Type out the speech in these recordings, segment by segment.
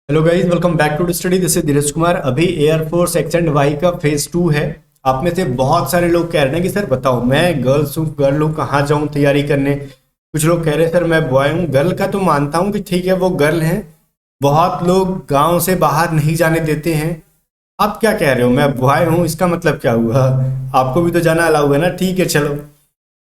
Hello guys, welcome back to study. This is Dheeraj Kumar. अभी air force X and Y का phase 2 है। आप में से बहुत सारे लोग कह रहे हैं कि सर बताओ, मैं गर्ल्स हूँ, गर्ल हूँ, कहाँ जाऊँ तैयारी करने। कुछ लोग कह रहे हैं सर मैं बॉय हूँ। गर्ल का तो मानता हूँ कि ठीक है, वो गर्ल हैं। बहुत लोग गांव से बाहर नहीं जाने देते हैं। आप क्या कह रहे हो, मैं बॉय हूँ, इसका मतलब क्या हुआ? आपको भी तो जाना अलाउ है ना। ठीक है, चलो।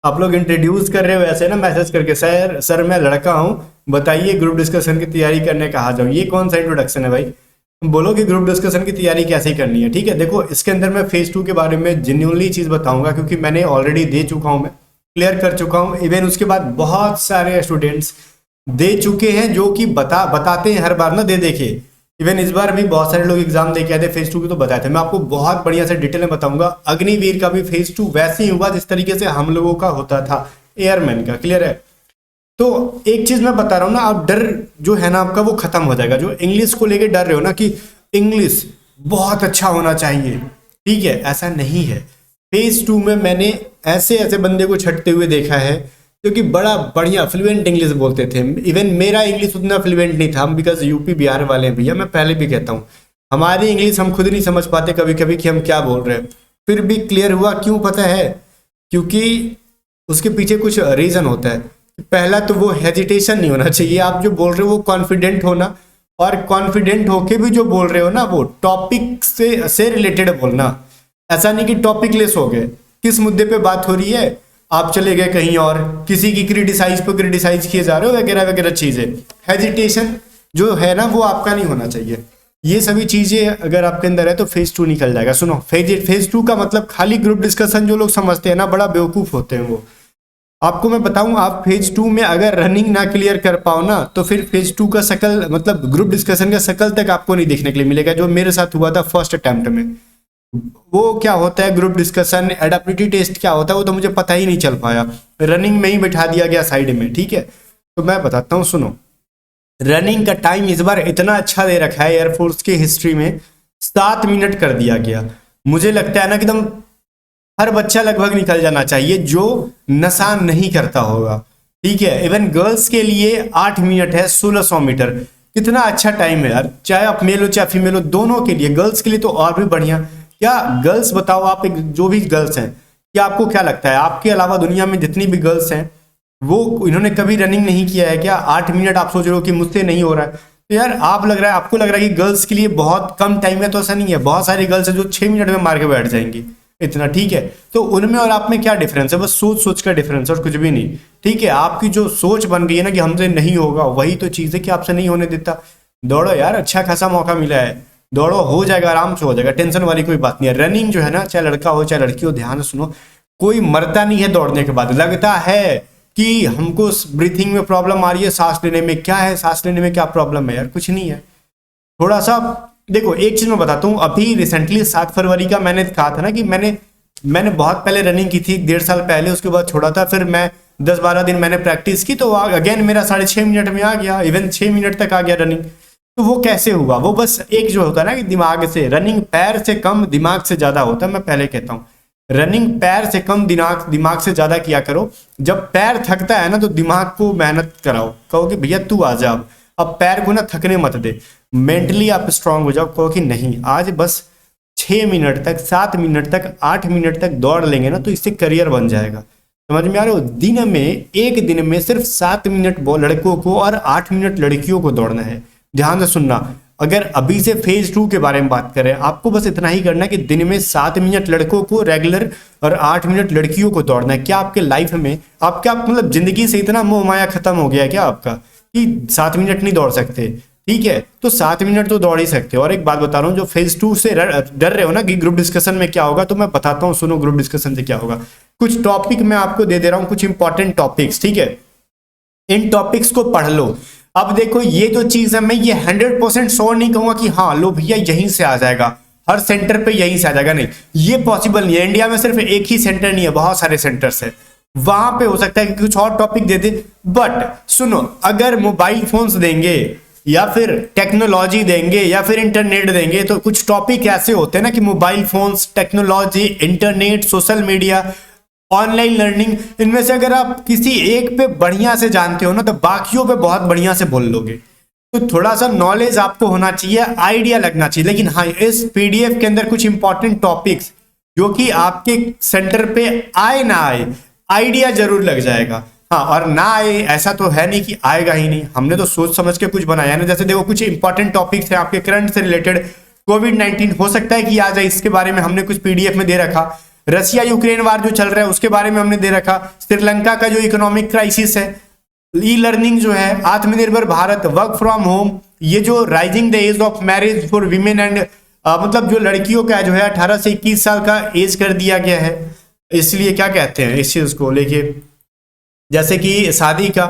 आप लोग इंट्रोड्यूस कर रहे हो ऐसे ना, मैसेज करके, सर सर मैं लड़का हूँ, बताइए ग्रुप डिस्कशन की तैयारी करने कहाँ जाऊँ। ये कौन सा इंट्रोडक्शन है भाई? तुम बोलो कि ग्रुप डिस्कशन की तैयारी कैसे करनी है। ठीक है, देखो, इसके अंदर मैं फेज 2 के बारे में जेन्युइनली चीज़ बताऊंगा, क्योंकि मैंने ऑलरेडी दे चुका हूँ, मैं क्लियर कर चुका हूँ। इवन उसके बाद बहुत सारे स्टूडेंट्स दे चुके हैं, जो कि बताते हैं हर बार ना, दे देखे। इवन इस बार भी बहुत सारे लोग एग्जाम दे के आए थे फेज 2 की, तो बताए थे। मैं आपको बहुत बढ़िया से डिटेल में बताऊंगा। अग्निवीर का भी फेज 2 वैसे ही हुआ जिस तरीके से हम लोगों का होता था एयरमैन का। क्लियर है? तो एक चीज मैं बता रहा हूँ ना, आप डर जो है ना आपका, वो खत्म हो जाएगा। जो इंग्लिश को लेके डर रहे हो ना कि इंग्लिश बहुत अच्छा होना चाहिए, ठीक है, ऐसा नहीं है। फेज 2 में मैंने ऐसे ऐसे बंदे को छटते हुए देखा है, जो कि बड़ा बढ़िया फ्लुएंट इंग्लिश बोलते थे। इवन मेरा इंग्लिश उतना फ्लुएंट नहीं था, हम बिकॉज यूपी बिहार वाले हैं भैया। मैं पहले भी कहता हूँ, हमारी इंग्लिश हम खुद नहीं समझ पाते कभी कभी कि हम क्या बोल रहे हैं। फिर भी क्लियर हुआ, क्यों पता है? क्योंकि उसके पीछे कुछ रीजन होता है। पहला तो वो हेजिटेशन नहीं होना चाहिए। आप जो बोल रहे हो वो कॉन्फिडेंट होना, और कॉन्फिडेंट होके भी जो बोल रहे हो ना, वो टॉपिक से रिलेटेड बोलना। ऐसा नहीं कि टॉपिक लेस हो गए। किस मुद्दे पे बात हो रही है, आप चले गए कहीं और, किसी की क्रिटिसाइज किए जा रहे हो, वगैरह वगैरह चीजें। हेजिटेशन जो है ना, वो आपका नहीं होना चाहिए। ये सभी चीजें अगर आपके अंदर है तो फेज 2 निकल जाएगा। सुनो, फेज 2 का मतलब खाली ग्रुप डिस्कशन जो लोग समझते हैं ना, बड़ा बेवकूफ होते हैं वो। आपको मैं बताऊं, आप फेज 2 में अगर रनिंग ना क्लियर कर पाओ ना, तो फिर फेज 2 का शकल, मतलब ग्रुप डिस्कशन का शकल तक आपको नहीं देखने के लिए मिलेगा, जो मेरे साथ हुआ था फर्स्ट अटेम्प्ट में। वो क्या होता है ग्रुप डिस्कशन, एडेप्टिविटी टेस्ट क्या होता है, वो तो मुझे पता ही नहीं चल पाया। रनिंग में ही बैठा दिया गया साइड में। ठीक है, तो मैं बताता हूँ, सुनो। रनिंग का टाइम इस बार इतना अच्छा दे रखा है एयरफोर्स की हिस्ट्री में, 7 मिनट कर दिया गया। मुझे लगता है ना कि एकदम हर बच्चा लगभग निकल जाना चाहिए जो नशा नहीं करता होगा। ठीक है, इवन गर्ल्स के लिए 8 मिनट है, 1600 मीटर। कितना अच्छा टाइम है यार, चाहे आप मेल हो चाहे फीमेल हो, दोनों के लिए। गर्ल्स के लिए तो और भी बढ़िया। क्या गर्ल्स, बताओ आप, एक जो भी गर्ल्स हैं, क्या आपको क्या लगता है, आपके अलावा दुनिया में जितनी भी गर्ल्स हैं, वो इन्होंने कभी रनिंग नहीं किया है क्या? 8 मिनट आप सोच रहे हो कि मुझसे नहीं हो रहा है, तो यार आप लग रहा है, आपको लग रहा है कि गर्ल्स के लिए बहुत कम टाइम है, तो ऐसा नहीं है। बहुत सारी गर्ल्स है जो 6 मिनट में मार के बैठ जाएंगी इतना। ठीक है, तो उनमें और आप में क्या डिफरेंस है? बस सोच सोच का डिफरेंस और कुछ भी नहीं। ठीक है, आपकी जो सोच बन गई है ना कि हमसे नहीं होगा, वही तो चीज है कि आपसे नहीं होने देता। दौड़ो यार, अच्छा खासा मौका मिला है, दौड़ो, हो जाएगा, आराम से हो जाएगा, टेंशन वाली कोई बात नहीं है। रनिंग जो है ना, चाहे लड़का हो चाहे लड़की हो, ध्यान से सुनो, कोई मरता नहीं है दौड़ने के बाद। लगता है कि हमको ब्रीथिंग में प्रॉब्लम आ रही है, सांस लेने में। क्या है, सांस लेने में क्या प्रॉब्लम है यार? कुछ नहीं है। थोड़ा सा देखो, एक चीज मैं बताता हूँ। अभी रिसेंटली 7 फरवरी का मैंने कहा था ना कि मैंने बहुत पहले रनिंग की थी, 1.5 साल पहले। उसके बाद छोड़ा था, फिर मैं 10-12 दिन मैंने प्रैक्टिस की, तो अगेन मेरा 6.5 मिनट में आ गया, इवन 6 मिनट तक आ गया रनिंग। तो वो कैसे हुआ? वो बस एक जो होता है ना कि दिमाग से, रनिंग पैर से कम दिमाग से ज्यादा होता है। मैं पहले कहता हूँ, रनिंग पैर से कम दिमाग से ज्यादा किया करो। जब पैर थकता है ना, तो दिमाग को मेहनत कराओ, कहो कि भैया तू आ जा, अब पैर को ना थकने मत दे। मेंटली आप स्ट्रांग हो जाओ, कहो कि नहीं, आज बस 6 मिनट तक, 7 मिनट तक, 8 मिनट तक दौड़ लेंगे ना, तो इससे करियर बन जाएगा। समझ में आ रहा हो? दिन में, एक दिन में सिर्फ 7 मिनट लड़कों को और 8 मिनट लड़कियों को दौड़ना है। ध्यान से सुनना। अगर अभी से फेज 2 के बारे में बात करें, आपको बस इतना ही करना है कि दिन में 7 मिनट लड़कों को रेगुलर और 8 मिनट लड़कियों को दौड़ना है। क्या आपके लाइफ में, आपका मतलब जिंदगी से इतना मोह माया खत्म हो गया है क्या आपका, कि 7 मिनट नहीं दौड़ सकते? ठीक है, तो 7 मिनट तो दौड़ ही सकते हो। और एक बात बता रहा हूँ, जो फेज 2 से डर रहे हो ना कि ग्रुप डिस्कशन में क्या होगा, तो मैं बताता हूँ, सुनो ग्रुप डिस्कशन से क्या होगा। कुछ टॉपिक मैं आपको दे रहा हूँ, कुछ इंपॉर्टेंट टॉपिक्स। ठीक है, इन टॉपिक्स को पढ़ लो। अब देखो, ये जो चीज है, मैं ये 100% श्योर नहीं कहूंगा कि हाँ लो भैया यहीं से आ जाएगा, हर सेंटर पे यहीं से आ जाएगा। नहीं, ये पॉसिबल नहीं है। इंडिया में सिर्फ एक ही सेंटर नहीं है, बहुत सारे सेंटर्स है। वहां पे हो सकता है कि कुछ और टॉपिक दे दे। बट सुनो, अगर मोबाइल फोन्स देंगे या फिर टेक्नोलॉजी देंगे या फिर इंटरनेट देंगे, तो कुछ टॉपिक ऐसे होते हैं ना कि mobile phones, technology, internet, social media, online learning, इनमें से अगर आप किसी एक पे बढ़िया से जानते हो ना, तो बाकियों पे बहुत बढ़िया से बोल लोगे। तो थोड़ा सा नॉलेज आपको होना चाहिए, आइडिया लगना चाहिए। लेकिन हाँ, इस पीडीएफ के अंदर कुछ इंपॉर्टेंट टॉपिक्स जो कि आपके सेंटर पे आए ना आए, आइडिया जरूर लग जाएगा। हाँ, और ना आए ऐसा तो है नहीं कि आएगा ही नहीं, हमने तो सोच समझ के कुछ बनाया ना। जैसे देखो कुछ इंपॉर्टेंट टॉपिक्स हैं आपके करंट से रिलेटेड, कोविड-19 हो सकता है कि आ जाए, इसके बारे में हमने कुछ पीडीएफ में दे रखा। रसिया यूक्रेन वार जो चल रहा है उसके बारे में हमने दे रखा। श्रीलंका का जो इकोनॉमिक क्राइसिस है, ई लर्निंग जो है, आत्मनिर्भर भारत, वर्क फ्रॉम होम, ये जो rising the age of marriage for women and मतलब जो लड़कियों का जो है 18 से 21 साल का एज कर दिया गया है, इसलिए क्या कहते हैं इस चीज को लेके, जैसे कि शादी का।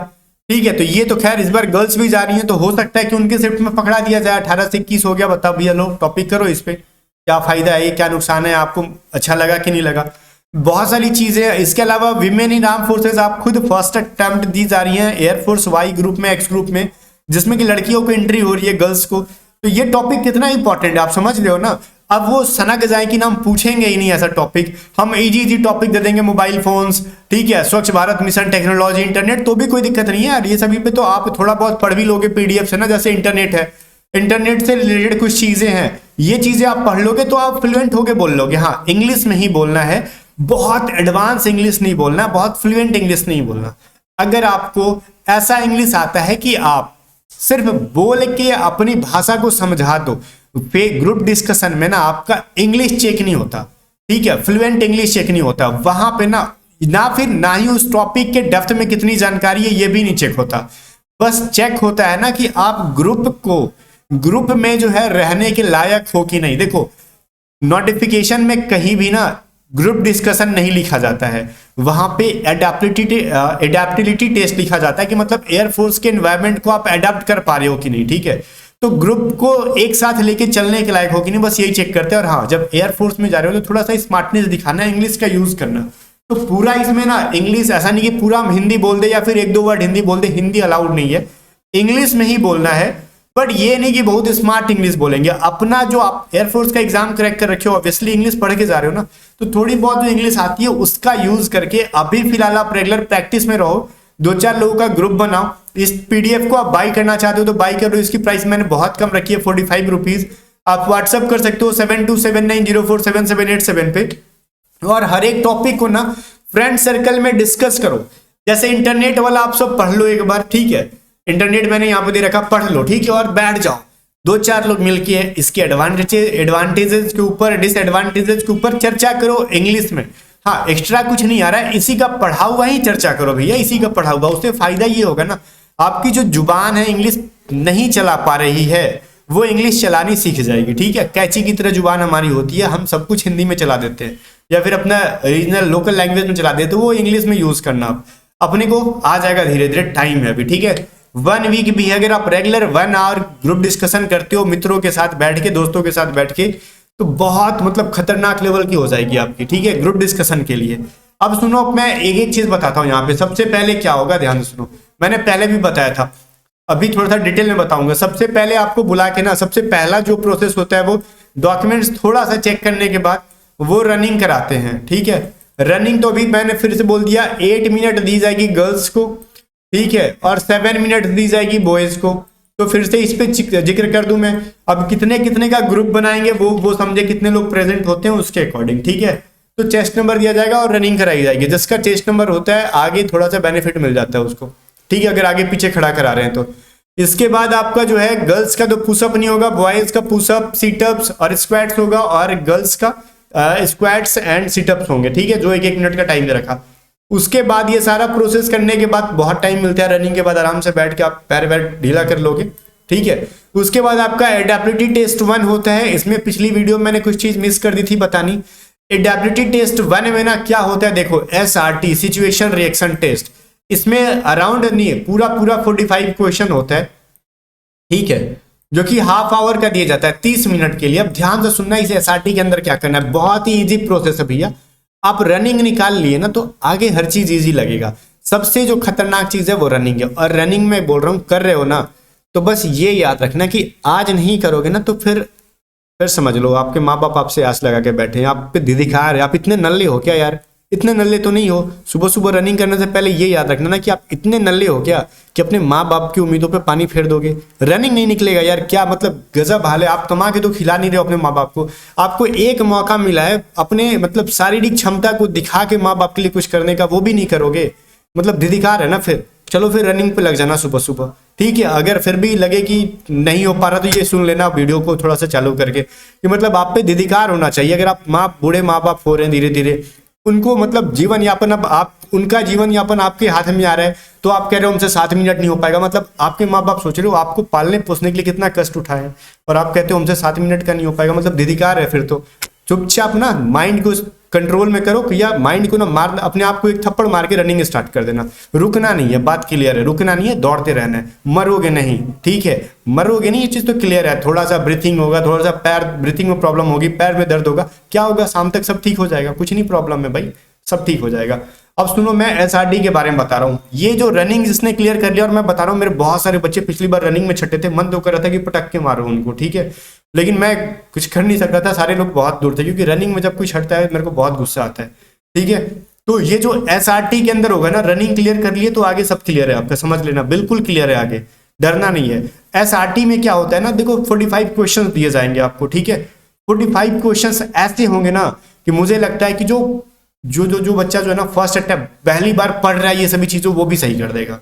ठीक है, तो ये तो खैर इस बार गर्ल्स भी जा रही हैं, तो हो सकता है कि उनके शिफ्ट में पकड़ा दिया जाए। 18 से 21 हो गया, बताओ भैया लोग, टॉपिक करो इस पे, क्या फायदा है, क्या नुकसान है, आपको अच्छा लगा कि नहीं लगा। बहुत सारी चीजें। इसके अलावा विमेन इन आर्म फोर्सेज आप खुद फर्स्ट अटेम्प्ट दी जा रही हैं एयरफोर्स वाई ग्रुप में, एक्स ग्रुप में, जिसमें कि लड़कियों को एंट्री हो रही है, गर्ल्स को। तो ये टॉपिक कितना इंपॉर्टेंट है आप समझ रहे हो ना। अब वो सनक जाए कि ना हम पूछेंगे ही नहीं ऐसा टॉपिक, हम इजी टॉपिक दे देंगे, मोबाइल फोन्स, ठीक है, स्वच्छ भारत मिशन, टेक्नोलॉजी, इंटरनेट, तो भी कोई दिक्कत नहीं है यार, ये सभी पे तो आप थोड़ा बहुत पढ़ भी लोगे पीडीएफ से ना। जैसे इंटरनेट है, इंटरनेट से रिलेटेड कुछ चीजें हैं, ये चीजें आप पढ़ लोगे तो आप फ्लुएंट होके बोल लोगे। हाँ, इंग्लिश में ही बोलना है, बहुत एडवांस इंग्लिश नहीं बोलना, बहुत फ्लुएंट इंग्लिश नहीं बोलना। अगर आपको ऐसा इंग्लिश आता है कि आप सिर्फ बोल के अपनी भाषा को समझा दो, ग्रुप डिस्कशन में ना आपका इंग्लिश चेक नहीं होता, ठीक है, फ्लुएंट इंग्लिश चेक नहीं होता वहां पे ना फिर ना ही उस टॉपिक के डेप्थ में कितनी जानकारी है ये भी नहीं चेक होता। बस चेक होता है ना कि आप ग्रुप में जो है रहने के लायक हो कि नहीं। देखो नोटिफिकेशन में कहीं भी ना ग्रुप डिस्कशन नहीं लिखा जाता है, वहां पे एडेप्टिबिलिटी टेस्ट लिखा जाता है कि मतलब एयरफोर्स के एनवायरनमेंट को आप एडेप्ट कर पा रहे हो कि नहीं, ठीक है। तो ग्रुप को एक साथ लेके चलने के लायक हो कि नहीं, बस यही चेक करते हैं। और हाँ, जब एयरफोर्स में जा रहे हो तो थोड़ा सा स्मार्टनेस दिखाना, इंग्लिश का यूज करना। तो पूरा इसमें ना इंग्लिश ऐसा नहीं कि पूरा हम हिंदी बोल दे या फिर एक दो वर्ड हिंदी बोल दे, हिंदी अलाउड नहीं है, इंग्लिश में ही बोलना है। बट ये नहीं कि बहुत स्मार्ट इंग्लिश बोलेंगे। अपना जो आप एयरफोर्स का एग्जाम क्रैक कर रखे हो, ऑब्वियसली इंग्लिश पढ़ के जा रहे हो ना, तो थोड़ी बहुत जो इंग्लिश आती है उसका यूज करके अभी फिलहाल आप रेगुलर प्रैक्टिस में रहो, 2-4 लोगों का ग्रुप बनाओ। इस पीडीएफ को आप बाई करना चाहते हो तो बाई करो, इसकी प्राइस मैंने बहुत कम रखी है, 45 रुपीज। आप व्हाट्सअप कर सकते हो 7279047787 पे, और हर एक टॉपिक को ना फ्रेंड सर्कल में डिस्कस करो। जैसे इंटरनेट वाला आप सब पढ़ लो एक बार, ठीक है, इंटरनेट मैंने यहाँ पे दे रखा, पढ़ लो, ठीक है, और बैठ जाओ 2-4 लोग मिलके इसके एडवांटेजेस के ऊपर, डिसएडवांटेजेस के ऊपर चर्चा करो इंग्लिश में। हाँ, एक्स्ट्रा कुछ नहीं आ रहा है, इसी का पढ़ा हुआ ही चर्चा करो भैया, इसी का पढ़ा हुआ। उससे फायदा ये होगा ना, आपकी जो जुबान है इंग्लिश नहीं चला पा रही है वो इंग्लिश चलानी सीख जाएगी, ठीक है। कैची की तरह जुबान हमारी होती है, हम सब कुछ हिंदी में चला देते हैं या फिर अपना रीजनल लोकल लैंग्वेज में चला देते हैं, वो इंग्लिश में यूज करना अपने को आ जाएगा, धीरे धीरे टाइम है अभी, ठीक है। 1 वीक भी अगर आप रेगुलर 1 आवर ग्रुप डिस्कशन करते हो मित्रों के साथ बैठ के, दोस्तों के साथ बैठ के, तो बहुत मतलब खतरनाक लेवल की हो जाएगी आपकी, ठीक है, ग्रुप डिस्कशन के लिए। अब सुनो, मैं एक एक चीज बताता हूँ यहाँ पे। सबसे पहले क्या होगा, ध्यान से सुनो, मैंने पहले भी बताया था, अभी थोड़ा सा डिटेल में बताऊंगा। सबसे पहले आपको बुला के ना, सबसे पहला जो प्रोसेस होता है वो डॉक्यूमेंट्स थोड़ा सा चेक करने के बाद वो रनिंग कराते हैं, ठीक है। रनिंग तो अभी मैंने फिर से बोल दिया, 8 मिनट दी जाएगी गर्ल्स को, ठीक है, और 7 मिनट दी जाएगी बॉयज को। तो फिर से इस पे जिक्र कर दूं मैं, अब कितने कितने का ग्रुप बनाएंगे वो समझे, कितने लोग प्रेजेंट होते हैं उसके अकॉर्डिंग, ठीक है। तो चेस्ट नंबर दिया जाएगा और रनिंग कराई जाएगी। जिसका चेस्ट नंबर होता है आगे थोड़ा सा बेनिफिट मिल जाता है उसको, ठीक है, अगर आगे पीछे खड़ा करा रहे हैं तो। इसके बाद आपका जो है गर्ल्स का तो पुशअप नहीं होगा, बॉयज का पुशअप, सीटअप्स और स्क्वाट्स होगा, और गर्ल्स का स्क्वाट्स एंड सीटअप्स होंगे, ठीक है, जो 1-1 मिनट का टाइम दे रखा। उसके बाद ये सारा प्रोसेस करने के बाद बहुत टाइम मिलता है, रनिंग के बाद आराम से बैठ के आप पैर वैर ढीला कर लोगे, ठीक है। उसके बाद आपका एडेप्टिबिलिटी टेस्ट 1 होता है। इसमें पिछली वीडियो में मैंने कुछ चीज मिस कर दी थी बतानी। एडेप्टिबिलिटी टेस्ट 1 में ना क्या होता है, देखो, SRT, सिचुएशन रिएक्शन टेस्ट, इसमें अराउंड नहीं है, पूरा 45 क्वेश्चन होता है, ठीक है, जो कि हाफ आवर का दिया जाता है 30 मिनट के लिए। अब ध्यान से सुनना, इस SRT के अंदर क्या करना है, बहुत ही इजी प्रोसेस है भैया। आप रनिंग निकाल लिए ना तो आगे हर चीज इजी लगेगा। सबसे जो खतरनाक चीज है वो रनिंग है, और रनिंग में बोल रहा हूं, कर रहे हो ना तो बस ये याद रखना कि आज नहीं करोगे ना तो फिर समझ लो आपके माँ बाप आपसे आस लगा के बैठे हैं, आप पे दिखा रहे, आप इतने नल्ले हो क्या यार, इतने नल्ले तो नहीं हो। सुबह सुबह रनिंग करने से पहले ये याद रखना ना कि आप इतने नल्ले हो क्या कि अपने माँ बाप की उम्मीदों पे पानी फेर दोगे। रनिंग नहीं निकलेगा यार, क्या मतलब गजब हाल है। आप कमा के तो खिला नहीं रहे हो अपने माँ बाप को। आपको एक मौका मिला है अपने मतलब शारीरिक क्षमता को दिखा के माँ बाप के लिए कुछ करने का, वो भी नहीं करोगे, मतलब धिक्कार है ना। फिर चलो फिर रनिंग पे लग जाना सुबह सुबह, ठीक है। अगर फिर भी लगे कि नहीं हो पा रहा तो ये सुन लेना वीडियो को थोड़ा सा चालू करके कि मतलब आप पे धिक्कार होना चाहिए। अगर आप बूढ़े माँ बाप हो रहे हैं धीरे धीरे, उनको मतलब जीवन यापन अब आप उनका जीवन यापन आपके हाथ में आ रहा है, तो आप कह रहे हो हमसे 7 मिनट नहीं हो पाएगा। मतलब आपके माँ बाप सोच रहे हो आपको पालने पोसने के लिए कितना कष्ट उठाए और आप कहते हो हमसे 7 मिनट का नहीं हो पाएगा, मतलब धिक्कार है। फिर तो चुपचाप ना माइंड को कंट्रोल में करो या माइंड को ना मार, अपने आप को एक थप्पड़ मार के रनिंग स्टार्ट कर देना। रुकना नहीं है, बात क्लियर है, रुकना नहीं है, दौड़ते रहना है, मरोगे नहीं, ठीक है। मरोगे नहीं, ये चीज तो क्लियर है। थोड़ा सा ब्रीथिंग होगा, थोड़ा सा पैर ब्रीथिंग में प्रॉब्लम होगी, पैर में दर्द होगा, क्या होगा, शाम तक सब ठीक हो जाएगा, कुछ नहीं प्रॉब्लम है भाई, सब ठीक हो जाएगा। अब सुनो, मैं एसआरडी के बारे में बता रहा हूँ। ये जो रनिंग जिसने क्लियर कर लिया, और मैं बता रहा हूँ मेरे बहुत सारे बच्चे पिछली बार रनिंग में छठे थे, मन तो कर रहा था कि पटक के मारो उनको, ठीक है, लेकिन मैं कुछ कर नहीं सकता था, सारे लोग बहुत दूर थे, क्योंकि रनिंग में जब कोई छटता है मेरे को बहुत गुस्सा आता है, ठीक है। तो ये जो एसआरटी के अंदर होगा ना, रनिंग क्लियर कर लिए तो आगे सब क्लियर है आपका, समझ लेना, बिल्कुल क्लियर है, आगे डरना नहीं है। एसआरटी में क्या होता है ना, देखो 45 क्वेश्चन दिए जाएंगे आपको, ठीक है। 45 क्वेश्चन ऐसे होंगे ना कि मुझे लगता है कि जो बच्चा जो है ना फर्स्ट अटेम्प्ट पहली बार पढ़ रहा है ये सभी चीजों, वो भी सही कर देगा,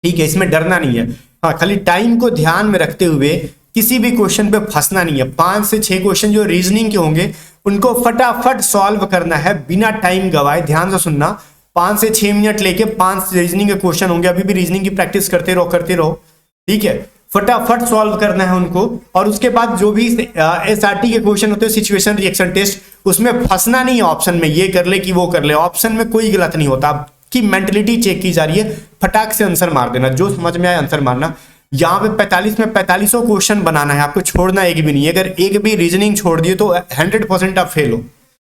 ठीक है। इसमें डरना नहीं है। हाँ, खाली टाइम को ध्यान में रखते हुए किसी भी क्वेश्चन पे फंसना नहीं है। 5 से 6 क्वेश्चन जो रीजनिंग के होंगे उनको फटाफट सॉल्व करना है बिना टाइम गवाए। ध्यान से सुनना, 5 से 6 मिनट लेके 5 रीजनिंग के क्वेश्चन होंगे, अभी भी रीजनिंग की प्रैक्टिस करते रहो, ठीक है। फटाफट सॉल्व करना है उनको, और उसके बाद जो भी एसआरटी के क्वेश्चन होते हैं, सिचुएशन रिएक्शन टेस्ट, उसमें फंसना नहीं है ऑप्शन में, ये कर ले कि वो कर ले, ऑप्शन में कोई गलत नहीं होता। आपकी मेंटलिटी चेक की जा रही है, फटाक से आंसर मार देना, जो समझ में आए आंसर मारना। यहाँ पे 45 में 45 क्वेश्चन बनाना है आपको, छोड़ना एक भी नहीं है। अगर एक भी रीजनिंग छोड़ दिए तो 100% आप फेल हो।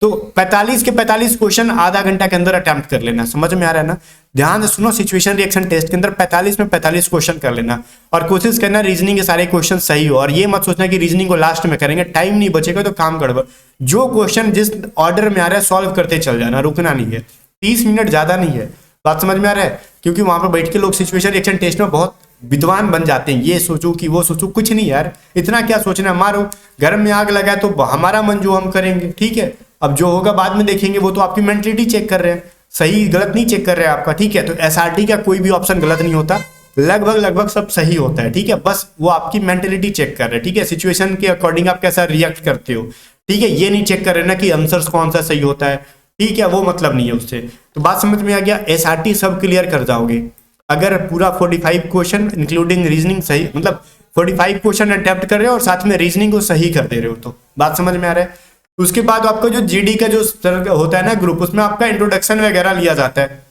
तो 45 के 45 क्वेश्चन आधा घंटा के अंदर अटेम्प्ट कर लेना, समझ में आ रहा है ना। ध्यान से सुनो, सिचुएशन रिएक्शन टेस्ट के अंदर 45 में 45 क्वेश्चन कर लेना, और कोशिश करना रीजनिंग के सारे क्वेश्चन सही हो। और ये मत सोचना कि रीजनिंग को लास्ट में करेंगे, टाइम नहीं बचेगा तो काम गड़बड़। जो क्वेश्चन जिस ऑर्डर में आ रहा है सॉल्व करते चल जाना, रुकना नहीं है। 30 मिनट ज्यादा नहीं है, बात समझ में आ रहा है। क्योंकि वहां पर बैठ के लोग सिचुएशन रिएक्शन टेस्ट में बहुत विद्वान बन जाते हैं, ये सोचो कि वो सोचो, कुछ नहीं यार, इतना क्या सोचना, मारो। घर में आग लगा तो हमारा मन जो हम करेंगे, ठीक है। अब जो होगा बाद में देखेंगे, वो तो आपकी मेंटलिटी चेक कर रहे हैं, सही गलत नहीं चेक कर रहे हैं आपका, ठीक है। तो एसआरटी का कोई भी ऑप्शन गलत नहीं होता, लगभग सब सही होता है, ठीक है। बस वो आपकी मेंटलिटी चेक कर रहे हैं, ठीक है। सिचुएशन के अकॉर्डिंग आप कैसा रिएक्ट करते हो, ठीक है। ये नहीं चेक कर रहे ना कि आंसर्स कौन सा सही होता है, ठीक है, वो मतलब नहीं है उससे। तो बात समझ में आ गया, एसआरटी सब क्लियर कर जाओगे अगर पूरा 45 क्वेश्चन इंक्लूडिंग रीजनिंग सही, मतलब 45 क्वेश्चन अटेम्प्ट कर रहे हो और साथ में रीजनिंग को सही कर दे रहे हो, तो बात समझ में आ रहा है। उसके बाद आपका जो जीडी का जो होता है ना ग्रुप, उसमें आपका इंट्रोडक्शन वगैरह लिया जाता है।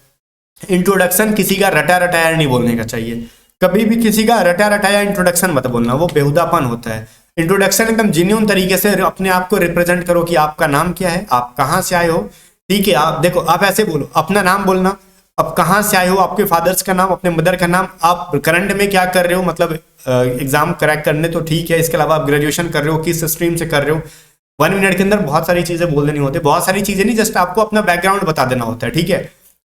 इंट्रोडक्शन किसी का रटा रटाया नहीं बोलने का चाहिए, कभी भी किसी का रटा रटाया इंट्रोडक्शन मत बोलना, वो बेहुदापन होता है। इंट्रोडक्शन एकदम जेन्युइन तरीके से अपने आप को रिप्रेजेंट करो कि आपका नाम क्या है, आप कहाँ से आए हो, ठीक है। आप देखो, आप ऐसे बोलो, अपना नाम बोलना, अब कहाँ से आए हो, आपके फादर्स का नाम, अपने मदर का नाम, आप करंट में क्या कर रहे हो, मतलब एग्जाम क्रैक करने तो ठीक है, इसके अलावा आप ग्रेजुएशन कर रहे हो, किस स्ट्रीम से कर रहे हो। 1 मिनट के अंदर बहुत सारी चीजें बोल देनी होती है, बहुत सारी चीजें नहीं, जस्ट आपको अपना बैकग्राउंड बता देना होता है, ठीक है,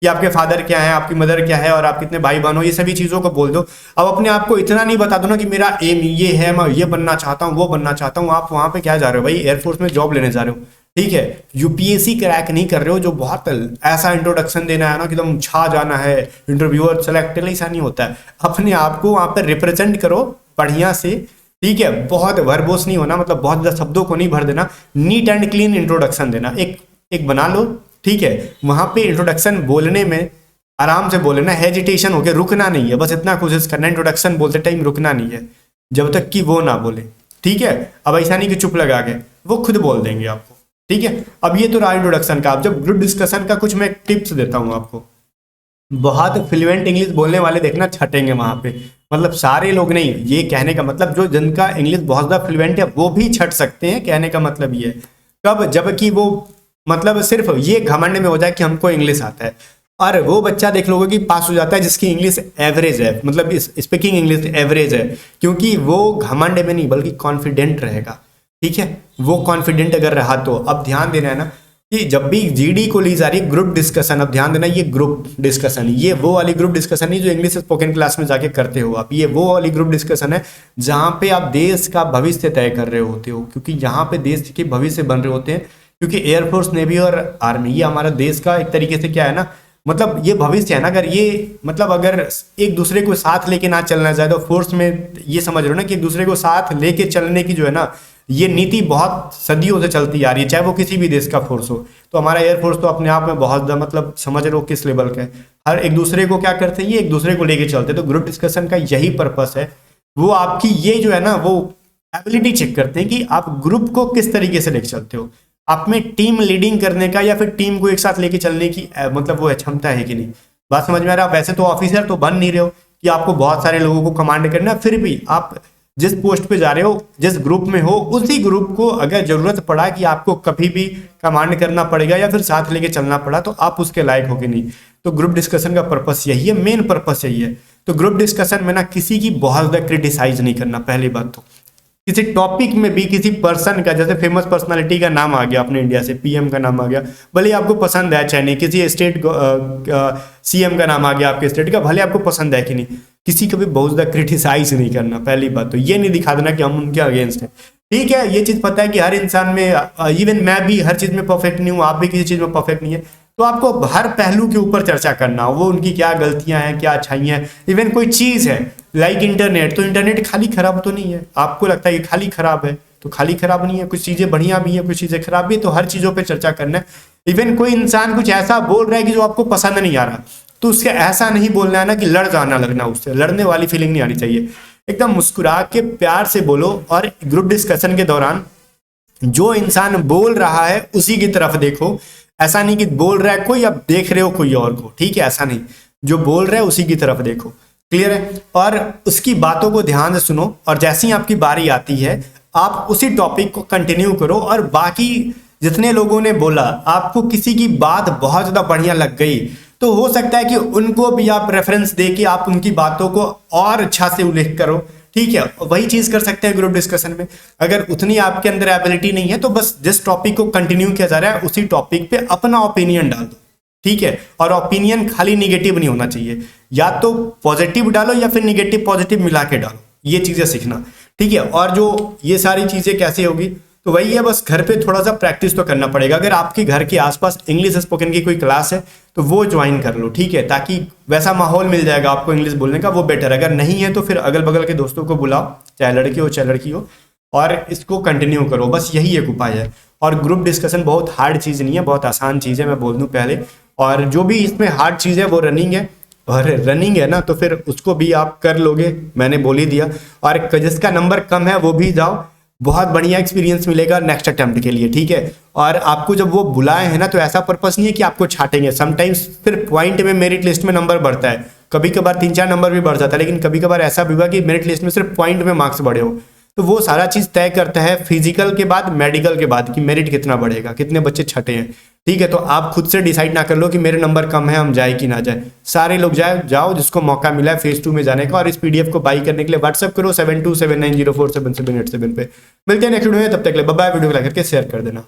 कि आपके फादर क्या है, आपकी मदर क्या है, और आप कितने भाई बहन हो, ये सभी चीजों को बोल दो। अब अपने आप को इतना नहीं बता दो ना कि मेरा एम ये है, मैं ये बनना चाहता हूँ, वो बनना चाहता हूँ। आप वहां पे क्या जा रहे हो भाई, एयरफोर्स में जॉब लेने जा रहे हो, ठीक है, यूपीएससी क्रैक नहीं कर रहे हो, जो बहुत ऐसा इंट्रोडक्शन देना है ना कि तुम छा जाना है, इंटरव्यूअर सेलेक्ट, ऐसा नहीं होता है। अपने आप को वहां पर रिप्रेजेंट करो बढ़िया से, ठीक है। बहुत वर्बोस नहीं होना, मतलब बहुत ज्यादा शब्दों को नहीं भर देना, नीट एंड क्लीन इंट्रोडक्शन देना, एक बना लो, ठीक है। वहां पे इंट्रोडक्शन बोलने में आराम से बोलना, हेजिटेशन हो गया, रुकना नहीं है, बस इतना कोशिश करना, इंट्रोडक्शन बोलते टाइम रुकना नहीं है जब तक कि वो ना बोले, ठीक है। अब ऐसा नहीं कि चुप लगा गए, वो खुद बोल देंगे आपको, ठीक है। अब ये तो रहा इंट्रोडक्शन का। अब जब ग्रुप डिस्कशन का कुछ मैं टिप्स देता हूँ आपको। बहुत फ्लुएंट इंग्लिश बोलने वाले देखना छटेंगे वहां पे, मतलब सारे लोग नहीं, ये कहने का मतलब जो जिनका इंग्लिश बहुत ज्यादा फ्लुएंट है वो भी छट सकते हैं, कहने का मतलब ये है। कब, जबकि वो मतलब सिर्फ ये घमंड में हो जाए कि हमको इंग्लिश आता है, और वो बच्चा देख लोगे कि पास हो जाता है जिसकी इंग्लिश एवरेज है, मतलब स्पीकिंग इंग्लिश एवरेज है, क्योंकि वो घमंड में नहीं बल्कि कॉन्फिडेंट रहेगा, ठीक है। वो कॉन्फिडेंट अगर रहा तो अब ध्यान देना है ना कि जब भी जीडी को ली जा रही है ग्रुप डिस्कशन, अब ध्यान देना ये ग्रुप डिस्कशन, ये वो वाली ग्रुप डिस्कशन नहीं जो इंग्लिश स्पोकन क्लास में जाके करते हो आप, ये वो वाली ग्रुप डिस्कशन है जहां पे आप देश का भविष्य तय कर रहे होते हो, क्योंकि यहाँ पे देश के भविष्य बन रहे होते हैं, क्योंकि एयरफोर्स, नेवी और आर्मी ये हमारा देश का एक तरीके से क्या है ना, मतलब ये भविष्य है ना। अगर ये मतलब अगर एक दूसरे को साथ लेके ना चलना जाए तो फोर्स में ये समझ रहे हो ना कि एक दूसरे को साथ लेके चलने की जो है ना ये नीति बहुत सदियों से चलती आ रही है, चाहे वो किसी भी देश का फोर्स हो। तो हमारा एयरफोर्स तो अपने आप में बहुत मतलब समझ रहे हो किस लेवल का है, हर एक दूसरे को क्या करते हैं, ये एक दूसरे को लेके चलते हैं। तो ग्रुप डिस्कशन का यही पर्पस है, वो आपकी ये जो है ना वो एबिलिटी चेक करते हैं कि आप ग्रुप को किस तरीके से लेके चलते हो, आप में टीम लीडिंग करने का या फिर टीम को एक साथ लेके चलने की मतलब वो क्षमता है कि नहीं। बात समझ में आ रहा है। वैसे तो ऑफिसर तो बन नहीं रहे हो कि आपको बहुत सारे लोगों को कमांड करना, फिर भी आप जिस पोस्ट पे जा रहे हो, जिस ग्रुप में हो, उसी ग्रुप को अगर जरूरत पड़ा कि आपको कभी भी कमांड करना पड़ेगा या फिर साथ लेके चलना पड़ा तो आप उसके लायक हो कि नहीं। तो ग्रुप डिस्कशन का पर्पस यही है, मेन पर्पस यही है। तो ग्रुप डिस्कशन में ना किसी की बहुत ज्यादा क्रिटिसाइज नहीं करना, पहली बात तो किसी टॉपिक में भी किसी पर्सन का, जैसे फेमस पर्सनालिटी का नाम आ गया अपने इंडिया से, पीएम का नाम आ गया, भले आपको पसंद है चाहे नहीं, किसी स्टेट सीएम का नाम आ गया आपके स्टेट का, भले आपको पसंद है कि नहीं, किसी को भी बहुत ज्यादा क्रिटिसाइज नहीं करना। पहली बात तो ये नहीं दिखा देना कि हम उनके अगेंस्ट हैं। ठीक है, ये चीज पता है कि हर इंसान में, इवन मैं भी हर चीज में परफेक्ट नहीं हूँ, आप भी किसी चीज में परफेक्ट नहीं है, तो आपको हर पहलू के ऊपर चर्चा करना, वो उनकी क्या गलतियां हैं, क्या अच्छाइयां हैं। इवन कोई चीज है लाइक इंटरनेट, तो इंटरनेट खाली खराब तो नहीं है, आपको लगता है कि खाली खराब है तो खाली खराब नहीं है, कुछ चीजें बढ़िया भी है, कुछ चीजें खराब भी है, तो हर चीजों पे चर्चा करना है। इवन कोई इंसान कुछ ऐसा बोल रहा है कि जो आपको पसंद नहीं आ रहा, तो उसके ऐसा नहीं बोलना है ना कि लड़ जाना लगना, उससे लड़ने वाली फीलिंग नहीं आनी चाहिए। एकदम मुस्कुरा के प्यार से बोलो। और ग्रुप डिस्कशन के दौरान जो इंसान बोल रहा है उसी की तरफ देखो, ऐसा नहीं कि बोल रहा है कोई अब देख रहे हो कोई और को, ठीक है, ऐसा नहीं, जो बोल रहा है उसी की तरफ देखो। क्लियर है। और उसकी बातों को ध्यान से सुनो, और जैसे ही आपकी बारी आती है आप उसी टॉपिक को कंटिन्यू करो। और बाकी जितने लोगों ने बोला, आपको किसी की बात बहुत ज्यादा बढ़िया लग गई तो हो सकता है कि उनको भी आप रेफरेंस दे के आप उनकी बातों को और अच्छा से उल्लेख करो, ठीक है। वही चीज कर सकते हैं ग्रुप डिस्कशन में। अगर उतनी आपके अंदर एबिलिटी नहीं है तो बस जिस टॉपिक को कंटिन्यू किया जा रहा है उसी टॉपिक पे अपना ओपिनियन डाल दो, ठीक है। और ओपिनियन खाली निगेटिव नहीं होना चाहिए, या तो पॉजिटिव डालो या फिर निगेटिव पॉजिटिव मिला के डालो, ये चीजें सीखना, ठीक है। और जो ये सारी चीजें कैसे होगी, तो वही है, बस घर पे थोड़ा सा प्रैक्टिस तो करना पड़ेगा। अगर आपके घर के आसपास इंग्लिश स्पोकन की कोई क्लास है तो वो ज्वाइन कर लो, ठीक है, ताकि वैसा माहौल मिल जाएगा आपको इंग्लिश बोलने का, वो बेटर। अगर नहीं है तो फिर अगल बगल के दोस्तों को बुलाओ, चाहे लड़के हो चाहे लड़की हो, और इसको कंटिन्यू करो, बस यही एक उपाय है। और ग्रुप डिस्कशन बहुत हार्ड चीज़ नहीं है, बहुत आसान चीज़ है, मैं बोल दूं पहले। और जो भी इसमें हार्ड चीज़ है वो रनिंग है, और रनिंग है ना तो फिर उसको भी आप कर लोगे, मैंने बोल ही दिया। और जिसका नंबर कम है वो भी जाओ, बहुत बढ़िया एक्सपीरियंस मिलेगा नेक्स्ट अटेम्प्ट के लिए, ठीक है। और आपको जब वो बुलाए हैं ना तो ऐसा पर्पस नहीं है कि आपको छाटेंगे, समटाइम्स फिर पॉइंट में मेरिट लिस्ट में नंबर बढ़ता है, कभी कभार 3-4 नंबर भी बढ़ जाता है, लेकिन कभी कभार ऐसा भी हुआ कि मेरिट लिस्ट में सिर्फ पॉइंट में मार्क्स बढ़े हो। तो वो सारा चीज तय करता है फिजिकल के बाद, मेडिकल के बाद, कि मेरिट कितना बढ़ेगा, कितने बच्चे छठे हैं, ठीक है। तो आप खुद से डिसाइड ना कर लो कि मेरे नंबर कम है, हम जाए कि ना जाए, सारे लोग जाओ जिसको मौका मिला है फेज 2 में जाने का। और इस पीडीएफ को बाई करने के लिए व्हाट्सअप करो 7279047787 पे। मिलते हैं नेक्स्ट वीडियो में, तब तक के लिए बाय बाय। वीडियो को लाइक करके शेयर कर देना।